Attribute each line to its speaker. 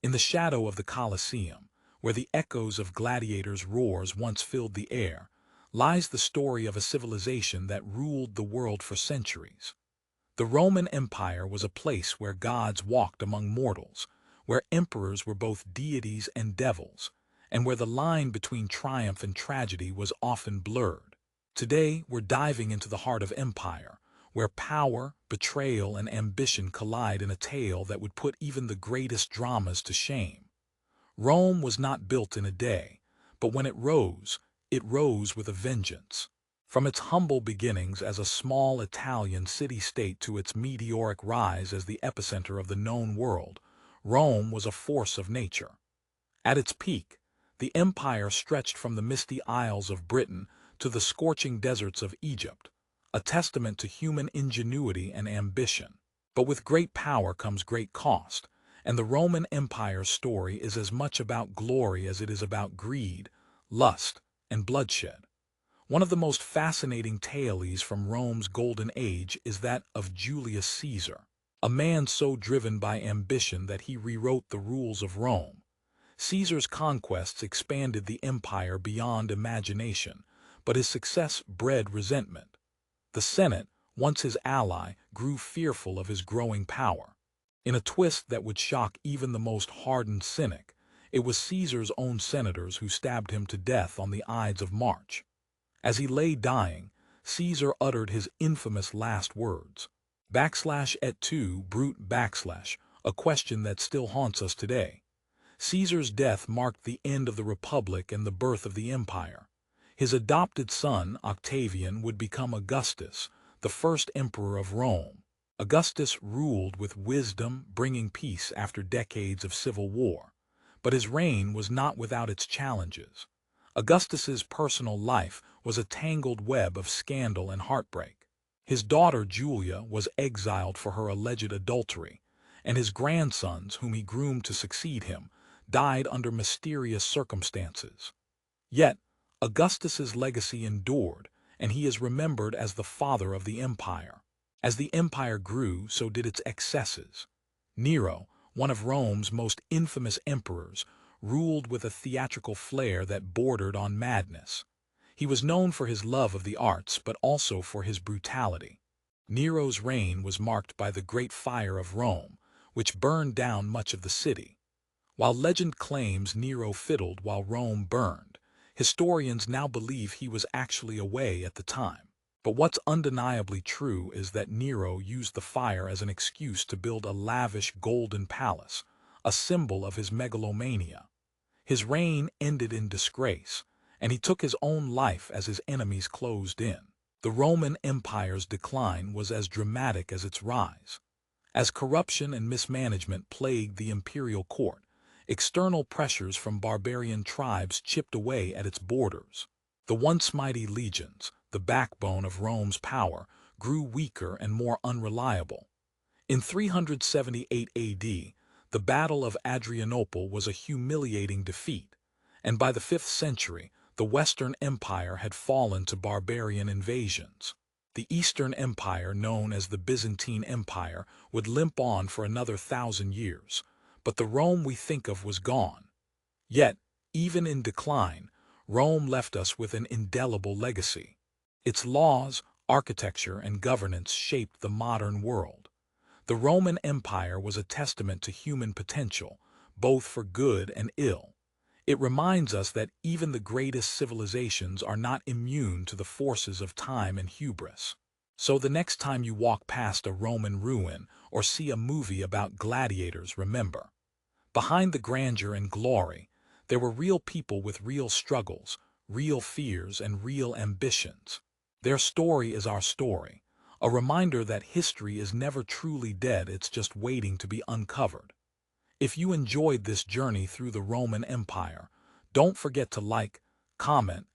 Speaker 1: In the shadow of the Colosseum, where the echoes of gladiators' roars once filled the air, lies the story of a civilization that ruled the world for centuries. The Roman Empire was a place where gods walked among mortals, where emperors were both deities and devils, and where the line between triumph and tragedy was often blurred. Today, we're diving into the heart of empire, where power, betrayal, and ambition collide in a tale that would put even the greatest dramas to shame. Rome was not built in a day, but when it rose with a vengeance. From its humble beginnings as a small Italian city-state to its meteoric rise as the epicenter of the known world, Rome was a force of nature. At its peak, the empire stretched from the misty isles of Britain to the scorching deserts of Egypt, a testament to human ingenuity and ambition. But with great power comes great cost, and the Roman Empire's story is as much about glory as it is about greed, lust, and bloodshed. One of the most fascinating tales from Rome's golden age is that of Julius Caesar, a man so driven by ambition that he rewrote the rules of Rome. Caesar's conquests expanded the empire beyond imagination, but his success bred resentment. The Senate, once his ally, grew fearful of his growing power. In a twist that would shock even the most hardened cynic, it was Caesar's own senators who stabbed him to death on the Ides of March. As he lay dying, Caesar uttered his infamous last words, /et tu, brute /, a question that still haunts us today. Caesar's death marked the end of the Republic and the birth of the empire. His adopted son, Octavian, would become Augustus, the first emperor of Rome. Augustus ruled with wisdom, bringing peace after decades of civil war. But his reign was not without its challenges. Augustus's personal life was a tangled web of scandal and heartbreak. His daughter Julia was exiled for her alleged adultery, and his grandsons, whom he groomed to succeed him, died under mysterious circumstances. Yet, Augustus's legacy endured, and he is remembered as the father of the empire. As the empire grew, so did its excesses. Nero, one of Rome's most infamous emperors, ruled with a theatrical flair that bordered on madness. He was known for his love of the arts, but also for his brutality. Nero's reign was marked by the Great Fire of Rome, which burned down much of the city. While legend claims Nero fiddled while Rome burned, historians now believe he was actually away at the time. But what's undeniably true is that Nero used the fire as an excuse to build a lavish golden palace, a symbol of his megalomania. His reign ended in disgrace, and he took his own life as his enemies closed in. The Roman Empire's decline was as dramatic as its rise. As corruption and mismanagement plagued the imperial court, external pressures from barbarian tribes chipped away at its borders. The once mighty legions, the backbone of Rome's power, grew weaker and more unreliable. In 378 AD, the Battle of Adrianople was a humiliating defeat, and by the 5th century, the Western Empire had fallen to barbarian invasions. The Eastern Empire, known as the Byzantine Empire, would limp on for another 1,000 years, but the Rome we think of was gone. Yet, even in decline, Rome left us with an indelible legacy. Its laws, architecture, and governance shaped the modern world. The Roman Empire was a testament to human potential, both for good and ill. It reminds us that even the greatest civilizations are not immune to the forces of time and hubris. So the next time you walk past a Roman ruin or see a movie about gladiators, remember, behind the grandeur and glory, there were real people with real struggles, real fears, and real ambitions. Their story is our story, a reminder that history is never truly dead, it's just waiting to be uncovered. If you enjoyed this journey through the Roman Empire, don't forget to like, comment,